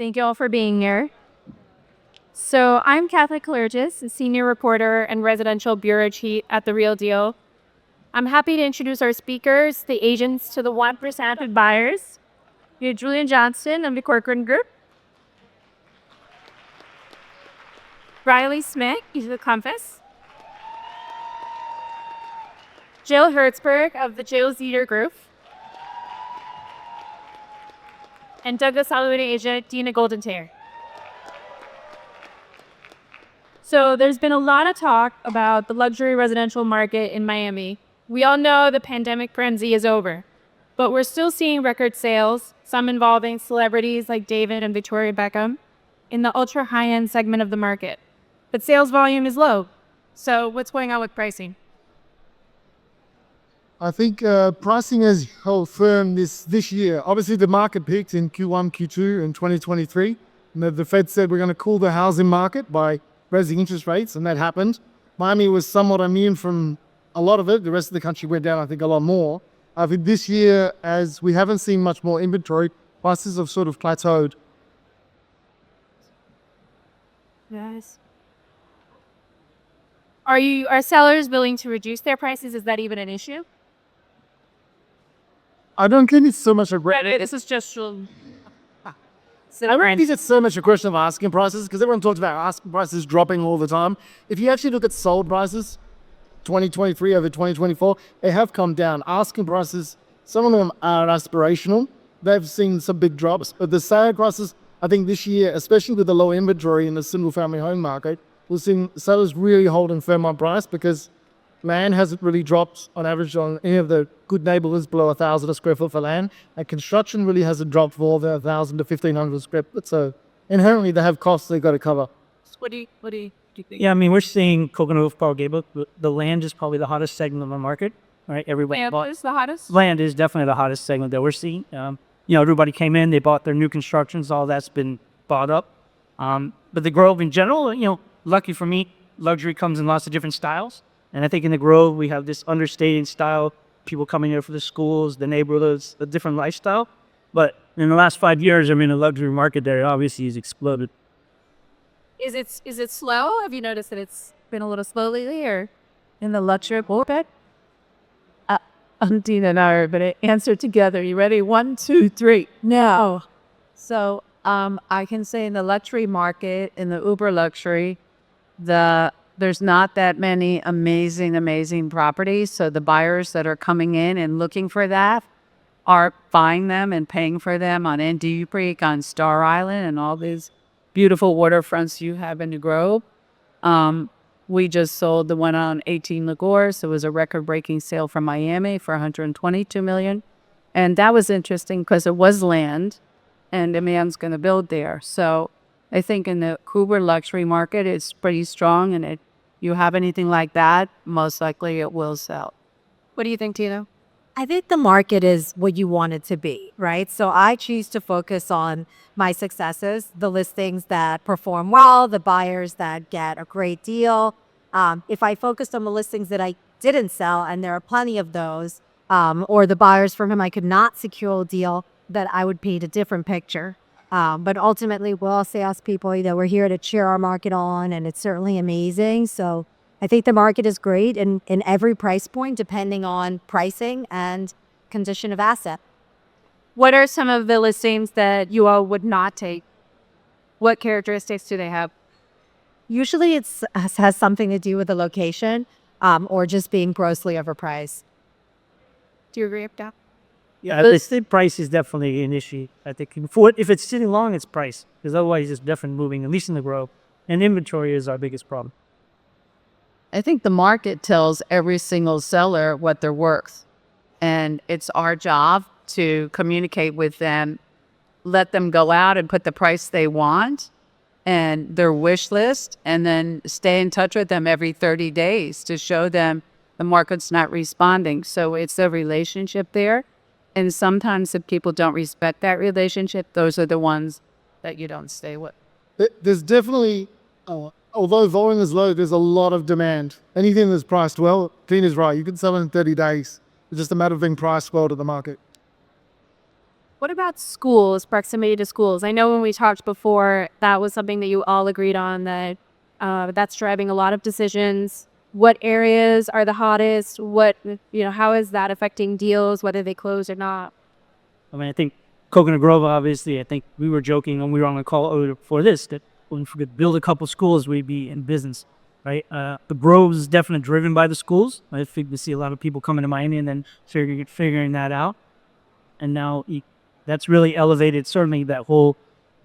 Thank you all for being here. So I'm Catholic Clergis, a senior reporter and residential bureau chief at The Real Deal. I'm happy to introduce our speakers, the agents to the 1% of buyers. We have Julian Johnston of the Corcoran Group. Riley Smith, he's the Compass. Jill Hertzberg of the Jill Zeder Group. And Douglas Hollywood agent Dina Goldentayer. So there's been a lot of talk about the luxury residential market in Miami. We all know the pandemic frenzy is over, but we're still seeing record sales, some involving celebrities like David and Victoria Beckham, in the ultra high-end segment of the market. But sales volume is low. So what's going on with pricing? I think pricing has held firm this year. Obviously, the market peaked in Q1, Q2 in 2023. And the Fed said we're going to cool the housing market by raising interest rates, and that happened. Miami was somewhat immune from a lot of it. The rest of the country went down, I think, a lot more. I think this year, as we haven't seen much more inventory, prices have sort of plateaued. Yes. Are sellers willing to reduce their prices? Is that even an issue? I don't think it's so much a This is just I don't think it's so much a question of asking prices, because everyone talks about asking prices dropping all the time. If you actually look at sold prices, 2023 over 2024, they have come down. Asking prices, some of them are aspirational. They've seen some big drops, but the sale prices, I think this year, especially with the low inventory in the single-family home market, we've seen sellers really holding firm on price because land hasn't really dropped on average on any of the good neighborhoods below 1,000 a square foot for land. And construction really hasn't dropped for over 1,000 to 1,500 square foot. So inherently they have costs they've got to cover. What do you think? Yeah, I mean, we're seeing Coconut Roof, Coral Gable. The land is probably the hottest segment of the market, right? Land is the hottest? Land is definitely the hottest segment that we're seeing. Everybody came in, they bought their new constructions, all that's been bought up. But the Grove in general, lucky for me, luxury comes in lots of different styles. And I think in the Grove, we have this understated style, people coming here for the schools, the neighborhoods, a different lifestyle. But in the last 5 years, the luxury market there obviously has exploded. Is it slow? Have you noticed that it's been a little slow lately, or in the luxury market? Dina and I are going to answer together. You ready? 1, 2, 3. No. So I can say in the luxury market, in the uber luxury, there's not that many amazing properties. So the buyers that are coming in and looking for that are buying them and paying for them on NDU Creek, on Star Island, and all these beautiful waterfronts you have in the Grove. We just sold the one on 18 Lagos. It was a record-breaking sale from Miami for $122 million. And that was interesting because it was land, and the man's going to build there. So I think in the uber luxury market, it's pretty strong, and you have anything like that, most likely it will sell. What do you think, Tina? I think the market is what you want it to be, right? So I choose to focus on my successes, the listings that perform well, the buyers that get a great deal. If I focused on the listings that I didn't sell, and there are plenty of those, or the buyers for whom I could not secure a deal, that I would paint a different picture. But ultimately, we'll all say us people, we're here to cheer our market on, and it's certainly amazing. So I think the market is great in every price point, depending on pricing and condition of asset. What are some of the listings that you all would not take? What characteristics do they have? Usually it has something to do with the location, or just being grossly overpriced. Do you agree with that? Yeah, the price is definitely an issue. I think if it's sitting long, it's price. Because otherwise it's definitely moving, at least in the Grove. And inventory is our biggest problem. I think the market tells every single seller what they're worth. And it's our job to communicate with them, let them go out and put the price they want and their wish list, and then stay in touch with them every 30 days to show them the market's not responding. So it's a relationship there. And sometimes if people don't respect that relationship, those are the ones that you don't stay with. There's definitely, although volume is low, there's a lot of demand. Anything that's priced well, Tina's right, you can sell it in 30 days. It's just a matter of being priced well to the market. What about schools, proximity to schools? I know when we talked before, that was something that you all agreed on, that that's driving a lot of decisions. What areas are the hottest? How is that affecting deals, whether they close or not? I mean, I think Coconut Grove, obviously, I think we were joking when we were on the call earlier for this, that when we could build a couple schools, we'd be in business, right? The Grove is definitely driven by the schools. I think we see a lot of people coming to Miami and then figuring that out. And now that's really elevated, certainly that whole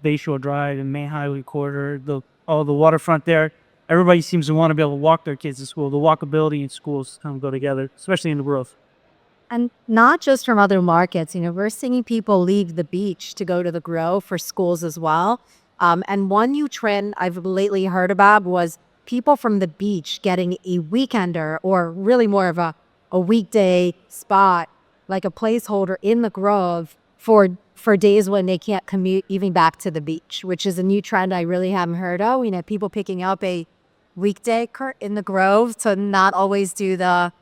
Bayshore Drive and Main Highway corridor, all the waterfront there. Everybody seems to want to be able to walk their kids to school. The walkability in schools kind of go together, especially in the Grove. And not just from other markets, we're seeing people leave the beach to go to the Grove for schools as well. And one new trend I've lately heard about was people from the beach getting a weekender, or really more of a weekday spot, like a placeholder in the Grove for days when they can't commute even back to the beach, which is a new trend I really haven't heard of. People picking up a weekday in the Grove to not always do the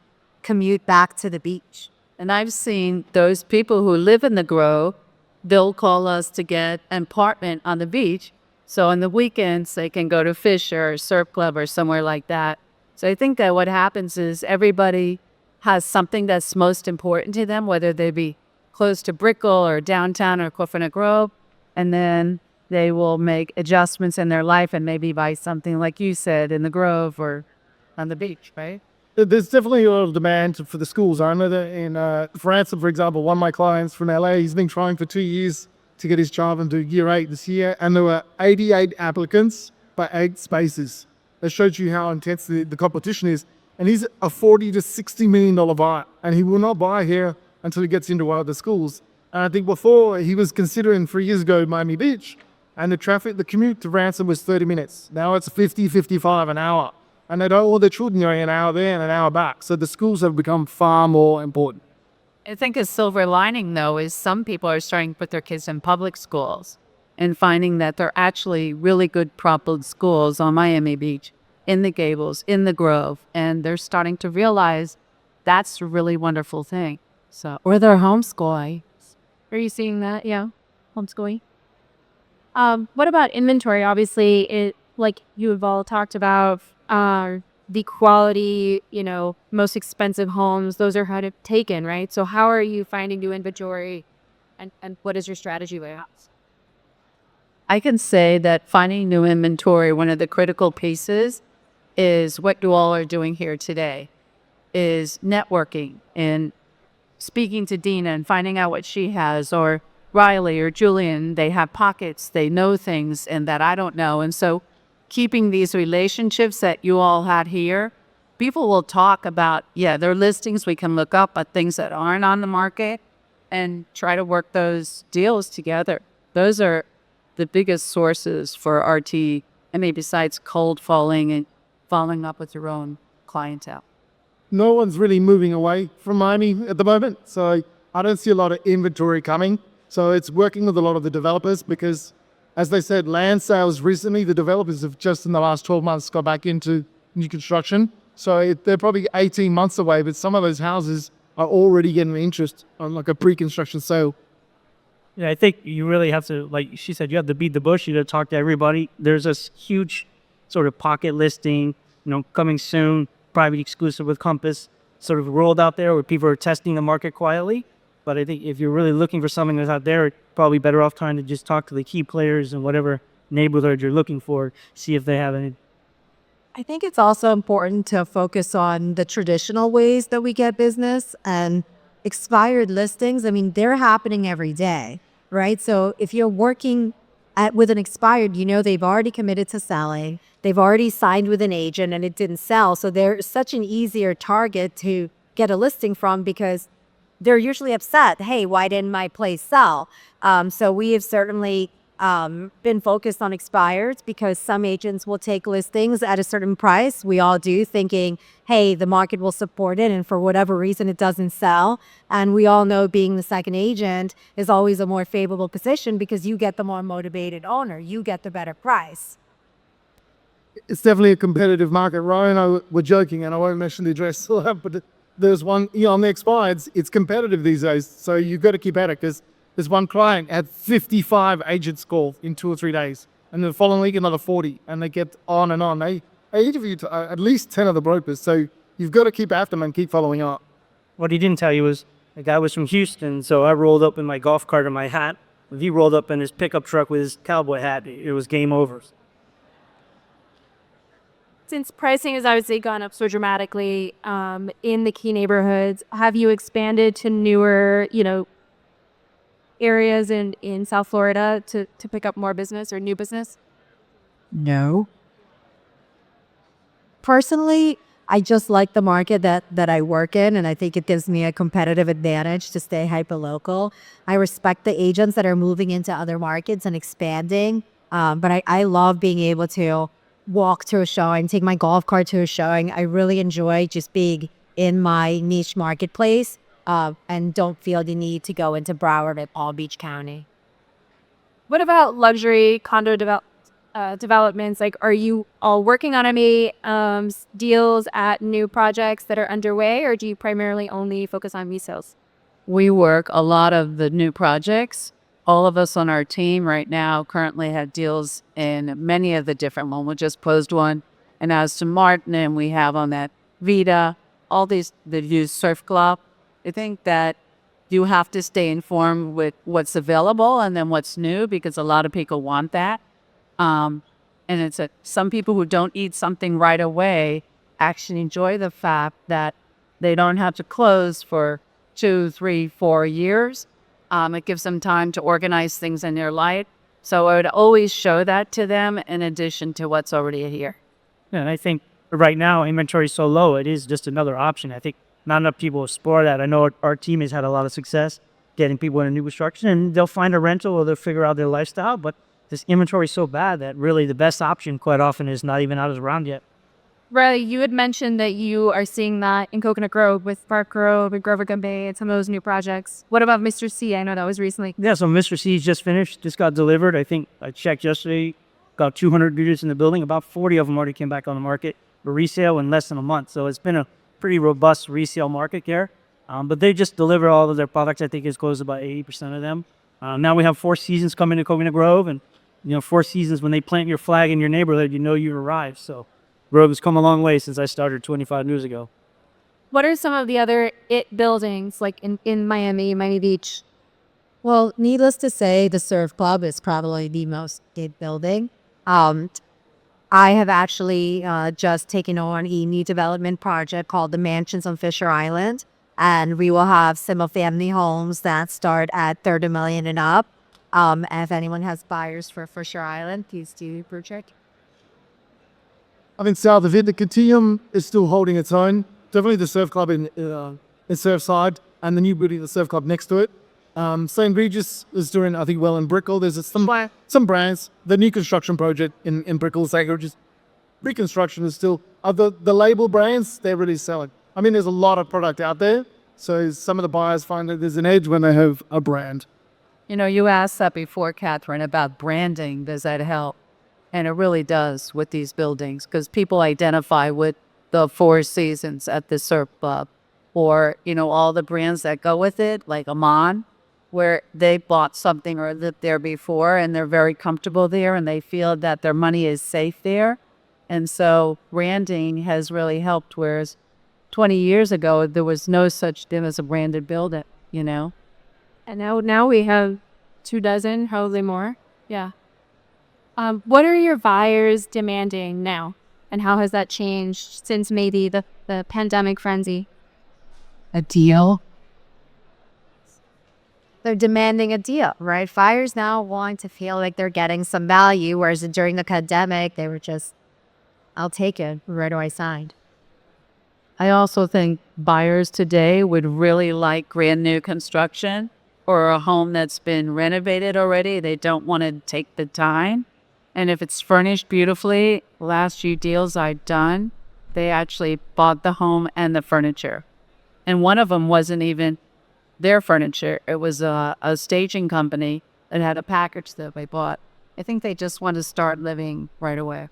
commute back to the beach. And I've seen those people who live in the Grove, they'll call us to get an apartment on the beach. So on the weekends, they can go to Fisher or Surf Club or somewhere like that. So I think that what happens is everybody has something that's most important to them, whether they be close to Brickell or downtown or Coconut Grove, and then they will make adjustments in their life and maybe buy something, like you said, in the Grove or on the beach, right? There's definitely a lot of demand for the schools. I know that in Ransom, for example, one of my clients from LA, he's been trying for 2 years to get his child into year 8 this year, and there were 88 applicants by 8 spaces. That shows you how intense the competition is. And he's a $40 to $60 million buyer, and he will not buy here until he gets into one of the schools. And I think before, he was considering 3 years ago Miami Beach, and the commute to Ransom was 30 minutes. Now it's 50, 55 an hour. And they don't want their children going an hour there and an hour back. So the schools have become far more important. I think a silver lining, though, is some people are starting to put their kids in public schools and finding that they're actually really good public schools on Miami Beach, in the Gables, in the Grove. And they're starting to realize that's a really wonderful thing. Or they're homeschooling. Are you seeing that? Yeah, homeschooling. What about inventory? Obviously, like you have all talked about, the quality, most expensive homes, those are kind of taken, right? So how are you finding new inventory, and what is your strategy with that? I can say that finding new inventory, one of the critical pieces is what you all are doing here today, is networking and speaking to Dina and finding out what she has, or Riley or Julian. They have pockets, they know things and that I don't know. And so keeping these relationships that you all had here, people will talk about, there are listings we can look up, but things that aren't on the market, and try to work those deals together. Those are the biggest sources for RT, I mean, besides cold falling and following up with your own clientele. No one's really moving away from Miami at the moment. So I don't see a lot of inventory coming. So it's working with a lot of the developers because, as they said, land sales recently, the developers have just in the last 12 months got back into new construction. So they're probably 18 months away, but some of those houses are already getting interest on like a pre-construction sale. Yeah, I think you really have to, like she said, you have to beat the bush. You got to talk to everybody. There's this huge sort of pocket listing, coming soon, private exclusive with Compass, sort of rolled out there where people are testing the market quietly. But I think if you're really looking for something that's out there, probably better off trying to just talk to the key players in whatever neighborhood you're looking for, see if they have any. I think it's also important to focus on the traditional ways that we get business, and expired listings. I mean, they're happening every day, right? So if you're working with an expired, they've already committed to selling. They've already signed with an agent and it didn't sell. So they're such an easier target to get a listing from because they're usually upset. Hey, why didn't my place sell? So we have certainly been focused on expireds because some agents will take listings at a certain price. We all do, thinking, hey, the market will support it, and for whatever reason it doesn't sell. And we all know being the second agent is always a more favorable position because you get the more motivated owner. You get the better price. It's definitely a competitive market. Ryan and I were joking, and I won't mention the address, but there's one, on the expireds, it's competitive these days. So you've got to keep at it because There's one client had 55 agents call in 2 or 3 days, and then the following week another 40, and they get on and on. They interviewed at least 10 of the brokers, so you've got to keep after them and keep following up. What he didn't tell you was the guy was from Houston, so I rolled up in my golf cart and my hat. If he rolled up in his pickup truck with his cowboy hat, it was game over. Since pricing has obviously gone up so dramatically in the key neighborhoods, have you expanded to newer, areas in South Florida to pick up more business or new business? No. Personally, I just like the market that I work in, and I think it gives me a competitive advantage to stay hyper-local. I respect the agents that are moving into other markets and expanding, but I love being able to walk to a showing, take my golf cart to a showing. I really enjoy just being in my niche marketplace and don't feel the need to go into Broward or Palm Beach County. What about luxury condo developments? Like, are you all working on any deals at new projects that are underway, or do you primarily only focus on resales? We work a lot of the new projects. All of us on our team right now currently have deals in many of the different ones. We just closed one. And as to Martin, and we have on that Vita, all the new surf club. I think that you have to stay informed with what's available and then what's new, because a lot of people want that. And it's some people who don't eat something right away actually enjoy the fact that they don't have to close for 2, 3, 4 years. It gives them time to organize things in their life. So I would always show that to them in addition to what's already here. Yeah, and I think right now inventory is so low, it is just another option. I think not enough people explore that. I know our team has had a lot of success getting people into new construction, and they'll find a rental or they'll figure out their lifestyle. But this inventory is so bad that really the best option quite often is not even out around yet. Riley, you had mentioned that you are seeing that in Coconut Grove with Park Grove and Grover Bay and some of those new projects. What about Mr. C? I know that was recently. Yeah, so Mr. C's just finished, just got delivered. I think I checked yesterday, got 200 units in the building. About 40 of them already came back on the market for resale in less than a month. So it's been a pretty robust resale market there. But they just deliver all of their products. I think it's close to about 80% of them. Now we have Four Seasons coming to Coconut Grove, and Four Seasons, when they plant your flag in your neighborhood, you arrived. So Grove has come a long way since I started 25 years ago. What are some of the other buildings like in Miami Beach? Well, needless to say, the Surf Club is probably the most it building. I have actually just taken on a new development project called the Mansions on Fisher Island, and we will have single-family homes that start at $30 million and up. If anyone has buyers for Fisher Island, please do project. I think south of it, the Continuum is still holding its own. Definitely the Surf Club in Surfside, and the new building, the Surf Club next to it. St. Regis is doing, I think, well in Brickell. There's some brands. The new construction project in Brickell, St. Regis. Reconstruction is still, the label brands, they're really selling. I mean, there's a lot of product out there, so some of the buyers find that there's an edge when they have a brand. You asked that before, Catherine, about branding. Does that help? And it really does with these buildings, because people identify with the Four Seasons at the Surf Club, or, all the brands that go with it, like Amman, where they bought something or lived there before and they're very comfortable there and they feel that their money is safe there. And so branding has really helped, whereas 20 years ago, there was no such thing as a branded building, And now we have 24, probably more. Yeah. What are your buyers demanding now? And how has that changed since maybe the pandemic frenzy? A deal. They're demanding a deal, right? Buyers now want to feel like they're getting some value, whereas during the pandemic, they were just, I'll take it. Where do I sign? I also think buyers today would really like brand new construction or a home that's been renovated already. They don't want to take the time. And if it's furnished beautifully, last few deals I've done, they actually bought the home and the furniture. And one of them wasn't even their furniture. It was a staging company that had a package that they bought. I think they just want to start living right away.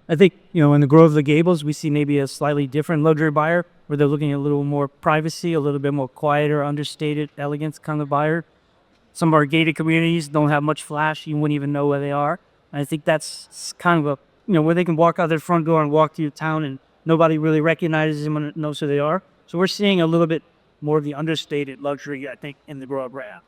I think, in the Grove of the Gables, we see maybe a slightly different luxury buyer where they're looking at a little more privacy, a little bit more quieter, understated, elegance kind of buyer. Some of our gated communities don't have much flash. You wouldn't even know where they are. And I think that's kind of where they can walk out their front door and walk through town and nobody really recognizes them and knows who they are. So we're seeing a little bit more of the understated luxury, I think, in the growth right now.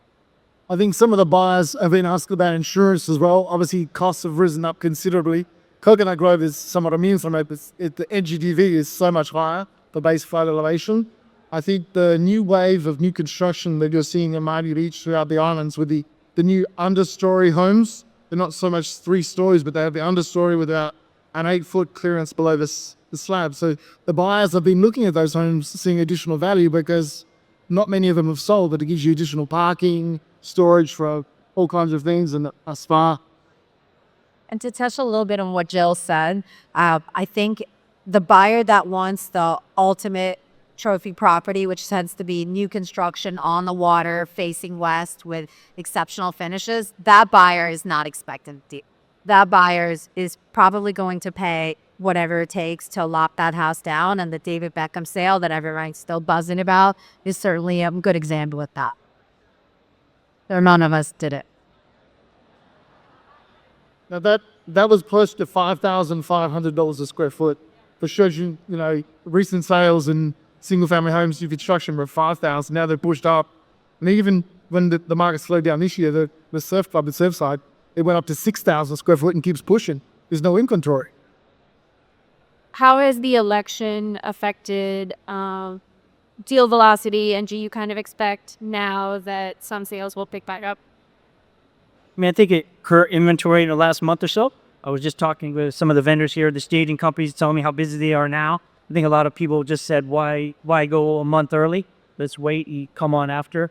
I think some of the buyers have been asked about insurance as well. Obviously, costs have risen up considerably. Coconut Grove is somewhat immune from it, but the NGDV is so much higher for base flood elevation. I think the new wave of new construction that you're seeing in Miami Beach throughout the islands with the new understory homes, they're not so much 3 stories, but they have the understory with about an 8-foot clearance below the slab. So the buyers have been looking at those homes, seeing additional value because not many of them have sold, but it gives you additional parking, storage for all kinds of things, and a spa. And to touch a little bit on what Jill said, I think the buyer that wants the ultimate trophy property, which tends to be new construction on the water facing west with exceptional finishes, that buyer is not expecting deal. That buyer is probably going to pay whatever it takes to lop that house down. And the David Beckham sale that everyone's still buzzing about is certainly a good example of that. So none of us did it. Now that was close to $5,500 a square foot. That shows you, recent sales in single-family homes, new construction were $5,000. Now they're pushed up, and even when the market slowed down this year, the surf club, the Surfside, it went up to 6,000 square foot and keeps pushing. There's no inventory. How has the election affected deal velocity, and do you kind of expect now that some sales will pick back up? I mean, I think current inventory in the last month or so. I was just talking with some of the vendors here, the staging companies, telling me how busy they are now. I think a lot of people just said, why go a month early? Let's wait and come on after.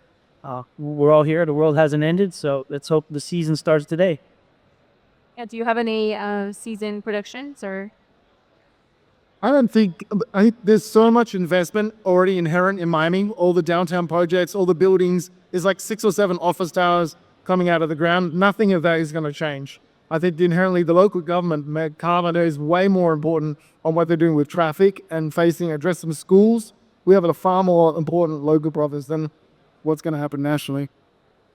We're all here. The world hasn't ended, so let's hope the season starts today. Yeah, do you have any season predictions or? I think there's so much investment already inherent in Miami. All the downtown projects, all the buildings. There's like 6 or 7 office towers coming out of the ground. Nothing of that is going to change. I think inherently the local government, Carter, is way more important on what they're doing with traffic and addressing schools. We have a far more important local brothers than what's going to happen nationally.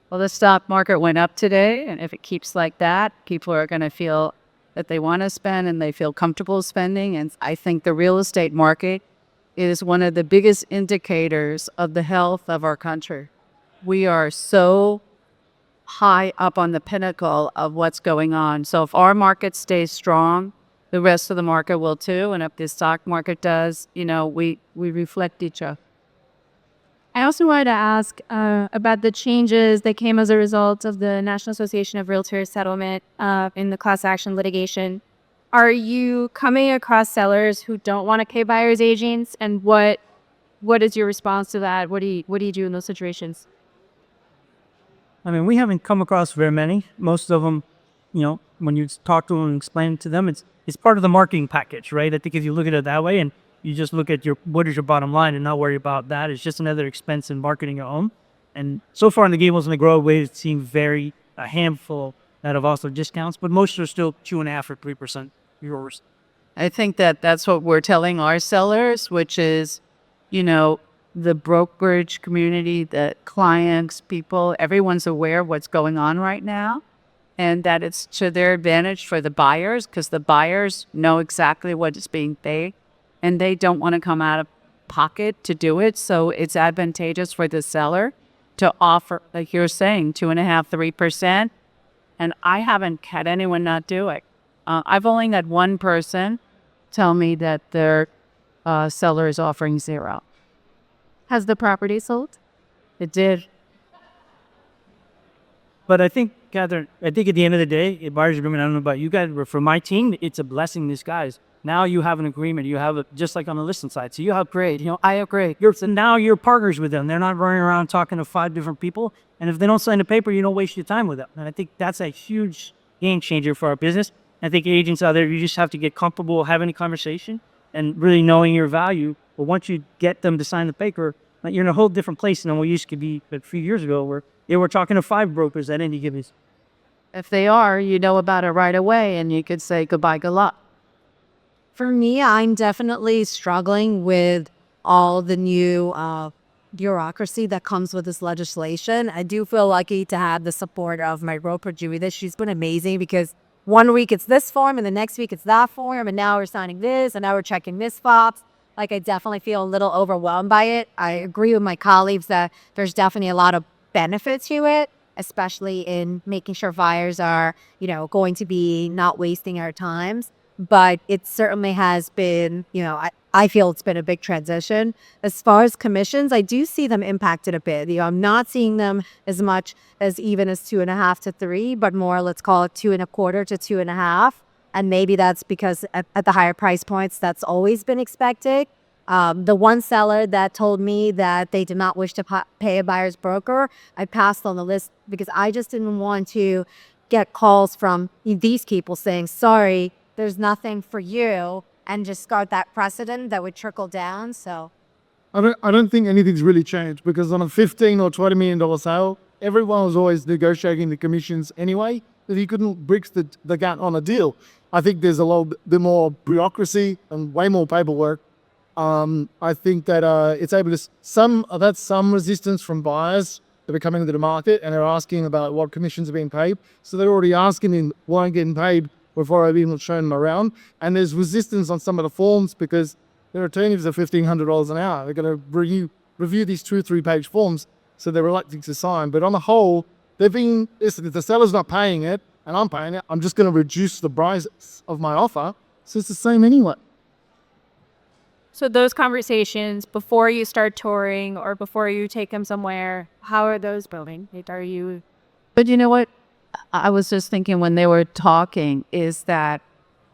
Well, the stock market went up today, and if it keeps like that, people are going to feel that they want to spend and they feel comfortable spending. And I think the real estate market is one of the biggest indicators of the health of our country. We are so high up on the pinnacle of what's going on. So if our market stays strong, the rest of the market will too. And if the stock market does, we reflect each other. I also wanted to ask about the changes that came as a result of the National Association of Realtors settlement in the class action litigation. Are you coming across sellers who don't want to pay buyer's agents? And what is your response to that? What do you do in those situations? I mean, we haven't come across very many. Most of them, when you talk to them and explain it to them, it's part of the marketing package, right? I think if you look at it that way and you just look at what is your bottom line and not worry about that, it's just another expense in marketing your home. And so far in the Gables and the Grove, we've seen a handful that have also discounts, but most are still 2.5% or 3% yours. I think that's what we're telling our sellers, which is, the brokerage community, the clients, people, everyone's aware of what's going on right now, and that it's to their advantage for the buyers because the buyers know exactly what is being paid and they don't want to come out of pocket to do it. So it's advantageous for the seller to offer, like you're saying, 2.5%, 3%. And I haven't had anyone not do it. I've only had one person tell me that their seller is offering 0. Has the property sold? It did. But I think, Catherine, at the end of the day, a buyer's agreement, I don't know about you guys, but for my team, it's a blessing in disguise. Now you have an agreement. You have it just like on the listing side. So you have great, I have great. Now you're partners with them. They're not running around talking to 5 different people. And if they don't sign the paper, you don't waste your time with them. And I think that's a huge game changer for our business. I think agents out there, you just have to get comfortable having a conversation and really knowing your value. But once you get them to sign the paper, you're in a whole different place than we used to be a few years ago where they were talking to 5 brokers at any given. If they are, you know about it right away and you could say goodbye, good luck. For me, I'm definitely struggling with all the new bureaucracy that comes with this legislation. I do feel lucky to have the support of my broker, Julian. She's been amazing because one week it's this form and the next week it's that form. And now we're signing this and now we're checking this FOPS. Like, I definitely feel a little overwhelmed by it. I agree with my colleagues that there's definitely a lot of benefit to it, especially in making sure buyers are, going to be not wasting our times. But it certainly has been, I feel it's been a big transition. As far as commissions, I do see them impacted a bit. I'm not seeing them as much as even as 2.5 to 3, but more, let's call it 2.25 to 2.5. And maybe that's because at the higher price points, that's always been expected. The one seller that told me that they did not wish to pay a buyer's broker, I passed on the list because I just didn't want to get calls from these people saying, sorry, there's nothing for you, and just start that precedent that would trickle down. So I don't think anything's really changed, because on a $15 or $20 million sale, everyone was always negotiating the commissions anyway, that he couldn't bridge the gap on a deal. I think there's a little bit more bureaucracy and way more paperwork. I think that it's able to I've had some resistance from buyers that are coming into the market and they're asking about what commissions are being paid. So they're already asking me why I'm getting paid before I've even shown them around. And there's resistance on some of the forms because their attorneys are $1,500 an hour. They're going to review these 2 or 3 page forms, so they're reluctant to sign. But on the whole, listen, if the seller's not paying it and I'm paying it, I'm just going to reduce the price of my offer. So it's the same anyway. So those conversations before you start touring or before you take them somewhere, how are those going? Are you... But you know what? I was just thinking when they were talking is that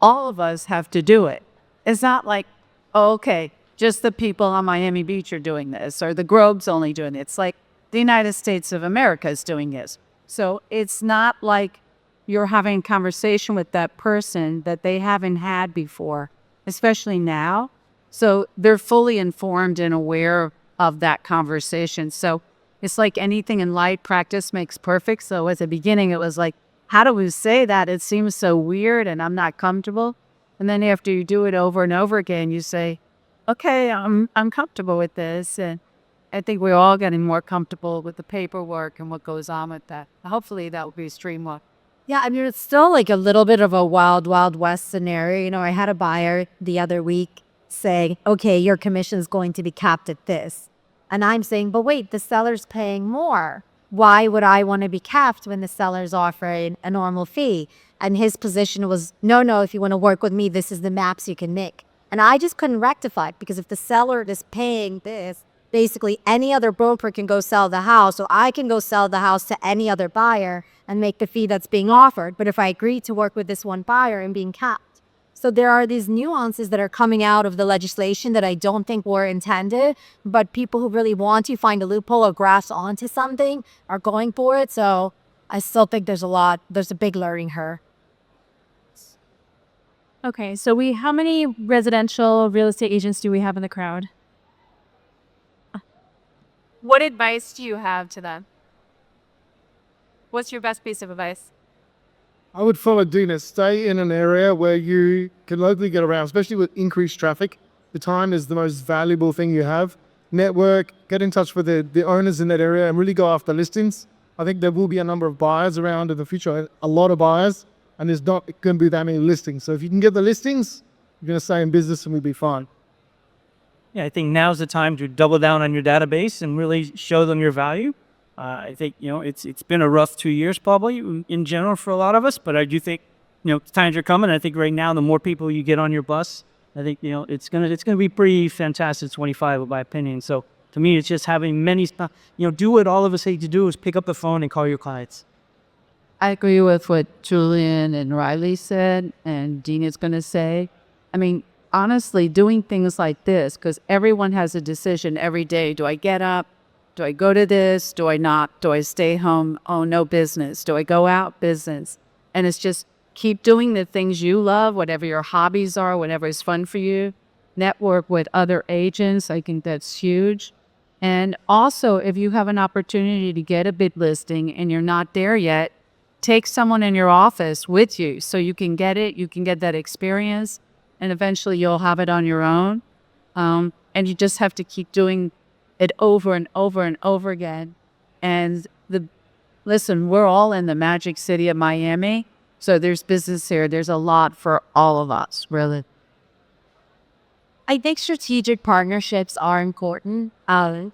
all of us have to do it. It's not like, oh, okay, just the people on Miami Beach are doing this or the Grove's only doing it. It's like the United States of America is doing this. So it's not like you're having a conversation with that person that they haven't had before, especially now. So they're fully informed and aware of that conversation. So it's like anything in life, practice makes perfect. So at the beginning, it was like, how do we say that? It seems so weird and I'm not comfortable. And then after you do it over and over again, you say, okay, I'm comfortable with this. And I think we're all getting more comfortable with the paperwork and what goes on with that. Hopefully that will be streamlined. yeah, I mean, it's still like a little bit of a wild, wild west scenario. I had a buyer the other week saying, okay, your commission is going to be capped at this. And I'm saying, but wait, the seller's paying more. Why would I want to be capped when the seller's offering a normal fee? And his position was, no, if you want to work with me, this is the max you can make. And I just couldn't rectify it because if the seller is paying this, basically any other broker can go sell the house. So I can go sell the house to any other buyer and make the fee that's being offered. But if I agree to work with this one buyer, I'm being capped. So there are these nuances that are coming out of the legislation that I don't think were intended, but people who really want to find a loophole or grasp onto something are going for it. So I still think there's a big learning curve. Okay, so how many residential real estate agents do we have in the crowd? What advice do you have to them? What's your best piece of advice? I would follow Dina. Stay in an area where you can locally get around, especially with increased traffic. The time is the most valuable thing you have. Network, get in touch with the owners in that area and really go after listings. I think there will be a number of buyers around in the future, a lot of buyers, and there's not going to be that many listings. So if you can get the listings, you're going to stay in business and we'll be fine. Yeah, I think now's the time to double down on your database and really show them your value. I think, it's been a rough 2 years probably in general for a lot of us, but I do think, times are coming. I think right now, the more people you get on your bus, I think, it's gonna be pretty fantastic 25 in my opinion. So to me, it's just having many, do what all of us hate to do is pick up the phone and call your clients. I agree with what Julian and Riley said and Dina's going to say. I mean, honestly, doing things like this, because everyone has a decision every day. Do I get up? Do I go to this? Do I not? Do I stay home? Oh, no business. Do I go out? Business. And it's just keep doing the things you love, whatever your hobbies are, whatever is fun for you. Network with other agents. I think that's huge. And also, if you have an opportunity to get a bid listing and you're not there yet, take someone in your office with you so you can get it. You can get that experience, and eventually you'll have it on your own. And you just have to keep doing it over and over and over again. And listen, we're all in the magic city of Miami. So there's business here. There's a lot for all of us, really. I think strategic partnerships are important.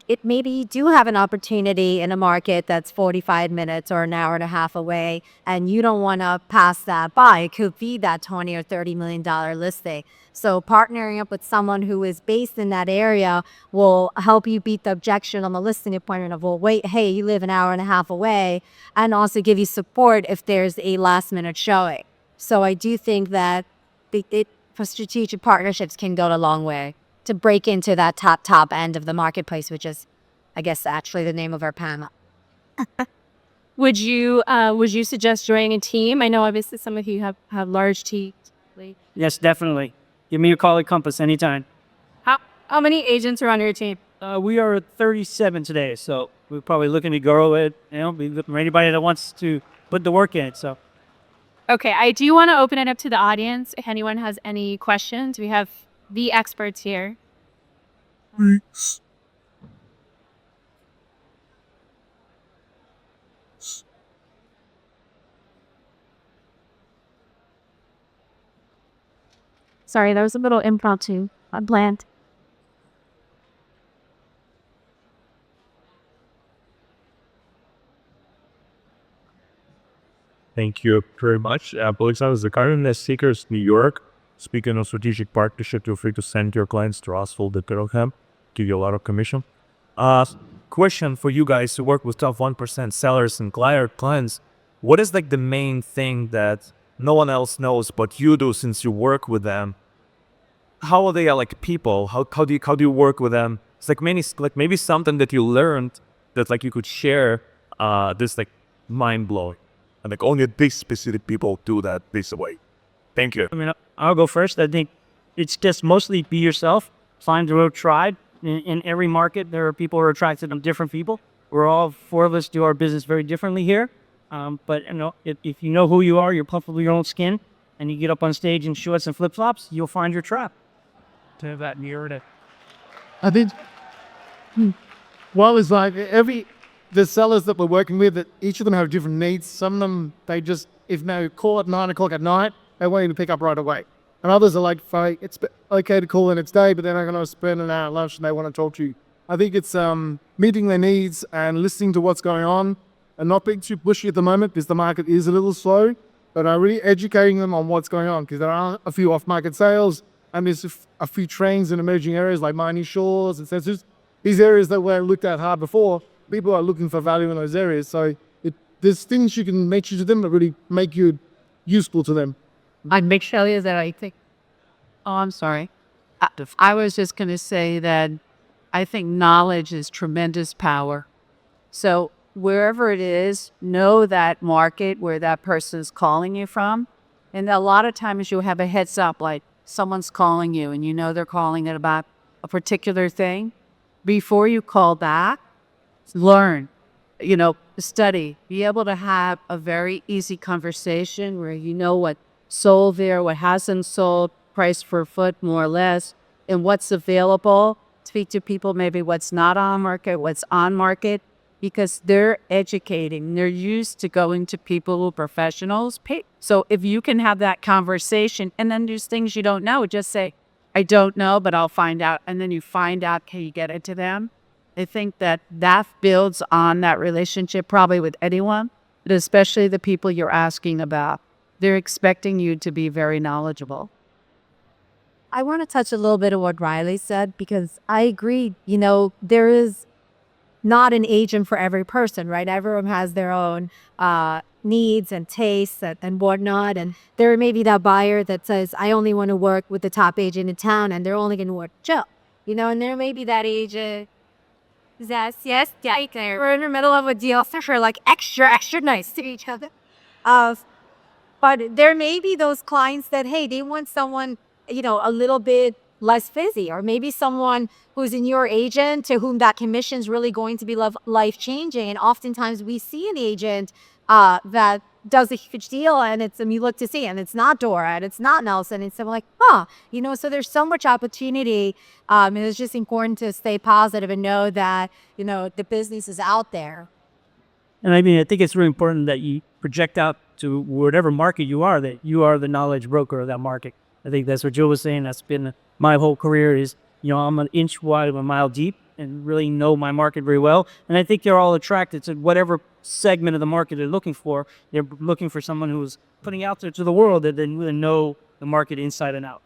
It maybe you do have an opportunity in a market that's 45 minutes or an hour and a half away, and you don't want to pass that by. It could be that 20 or $30 million listing. So partnering up with someone who is based in that area will help you beat the objection on the listing appointment of, well, wait, hey, you live an hour and a half away, and also give you support if there's a last minute showing. So I do think that for strategic partnerships can go a long way to break into that top end of the marketplace, which is, I guess, actually the name of our panel. Would you suggest joining a team? I know obviously some of you have large teams. Yes, definitely. Give me a call at Compass anytime. How many agents are on your team? We are at 37 today, so we're probably looking to grow it. Be looking for anybody that wants to put the work in. So. Okay, I do want to open it up to the audience. If anyone has any questions, we have the experts here. Sorry, that was a little impromptu, unplanned. Thank you very much. Alexander Zakarin, Seekers, New York. Speaking of strategic partnership, feel free to send your clients to us for the Perlham. Give you a lot of commission. Question for you guys who work with top 1% sellers and clients. What is like the main thing that no one else knows but you do since you work with them? How are they like people? How do you work with them? It's like maybe something that you learned that like you could share. This like mind blowing. And like only these specific people do that this way. Thank you. I mean, I'll go first. I think it's just mostly be yourself. Find the road tribe. In every market, there are people who are attracted to different people. We're all four of us do our business very differently here. But if you know who you are, you're comfortable with your own skin, and you get up on stage in shorts and flip flops, you'll find your trap. To have that narrative. I think, well, it's like the sellers that we're working with, that each of them have different needs. Some of them, they just, if they call at 9 o'clock at night, they want you to pick up right away. And others are like, it's okay to call in its day, but then they're going to spend an hour at lunch and they want to talk to you. I think it's meeting their needs and listening to what's going on and not being too pushy at the moment because the market is a little slow, but really educating them on what's going on because there are a few off-market sales and there's a few trends in emerging areas like mining shores and sensors. These areas that were looked at hard before, people are looking for value in those areas. So there's things you can mention to them that really make you useful to them. I'd make sure that I think. Oh, I'm sorry. I was just going to say that I think knowledge is tremendous power. So wherever it is, know that market where that person's calling you from. And a lot of times you'll have a heads up, like someone's calling you and you know they're calling it about a particular thing. Before you call back, learn, study, be able to have a very easy conversation where you know what sold there, what hasn't sold, price per foot more or less, and what's available. Speak to people maybe what's not on market, what's on market, because they're educating. They're used to going to people who are professionals. So if you can have that conversation and then there's things you don't know, just say, I don't know, but I'll find out. And then you find out, can you get it to them? I think that builds on that relationship probably with anyone, but especially the people you're asking about. They're expecting you to be very knowledgeable. I want to touch a little bit of what Riley said because I agree. There is not an agent for every person, right? Everyone has their own needs and tastes and whatnot. And there may be that buyer that says, I only want to work with the top agent in town and they're only going to work with Joe. And there may be that agent. Yes, yeah. We're in the middle of a deal, so we're like extra nice to each other. But there may be those clients that, hey, they want someone, a little bit less busy, or maybe someone who's in your agent to whom that commission is really going to be life changing. And oftentimes we see an agent that does a huge deal, and you look to see, and it's not Dora, and it's not Nelson. And so I'm like, huh, so there's so much opportunity. And it's just important to stay positive and know that, the business is out there. And I mean, I think it's really important that you project out to whatever market you are, that you are the knowledge broker of that market. I think that's what Joe was saying. That's been my whole career is, I'm an inch wide, a mile deep, and really know my market very well. And I think they're all attracted to whatever segment of the market they're looking for. They're looking for someone who's putting out there to the world that they really know the market inside and out.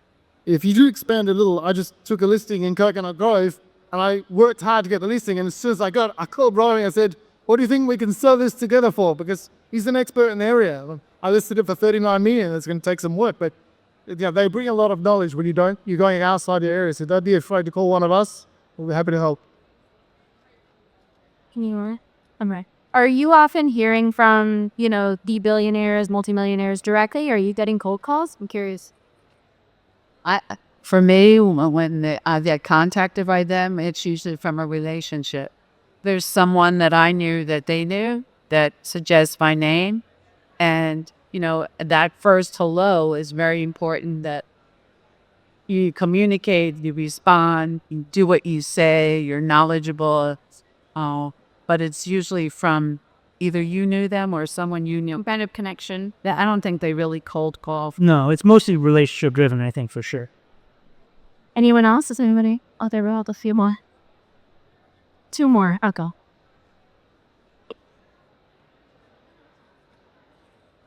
If you do expand a little, I just took a listing in Coconut Grove and I worked hard to get the listing. And as soon as I called Brody and I said, what do you think we can sell this together for? Because he's an expert in the area. I listed it for 39 million. It's going to take some work, but they bring a lot of knowledge when you're going outside your area. So don't be afraid to call one of us. We'll be happy to help. Can you? I'm right. Are you often hearing from, the billionaires, multimillionaires directly? Are you getting cold calls? I'm curious. For me, when I get contacted by them, it's usually from a relationship. There's someone that I knew that they knew that suggests my name. And, that first hello is very important, that you communicate, you respond, you do what you say, you're knowledgeable. But it's usually from either you knew them or someone you knew. Kind of connection. I don't think they really cold call. No, it's mostly relationship driven, I think, for sure. Anyone else? Is anybody? Oh, there were a few more. 2 more. I'll go.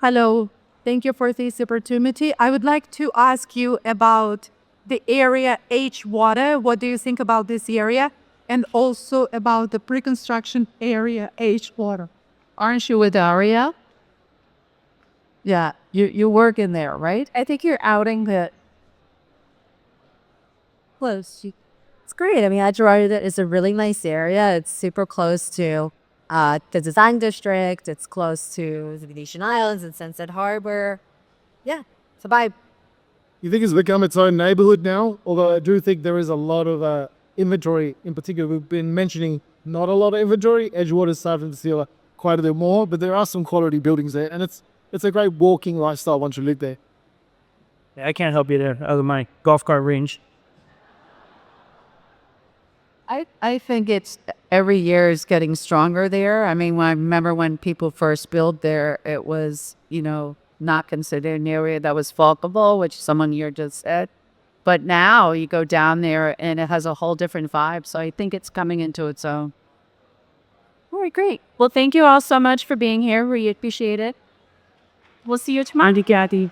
Hello. Thank you for this opportunity. I would like to ask you about the area Edgewater. What do you think about this area? And also about the pre-construction area Edgewater. Aren't you with Aria? Yeah, you work in there, right? I think you're outing that. Close. It's great. I mean, Edgewater is a really nice area. It's super close to the design district. It's close to the Venetian Islands and Sunset Harbor. Yeah, it's a vibe. You think it's become its own neighborhood now? Although I do think there is a lot of inventory in particular. We've been mentioning not a lot of inventory. Edgewater's starting to see quite a bit more, but there are some quality buildings there, and it's a great walking lifestyle once you live there. Yeah, I can't help you there, other than my golf cart range. I think it's every year is getting stronger there. I mean, I remember when people first built there, it was, not considered an area that was walkable, which someone here just said. But now you go down there and it has a whole different vibe. So I think it's coming into its own. All right, great. Well, thank you all so much for being here. We appreciate it. We'll see you tomorrow. Andy, Kathy,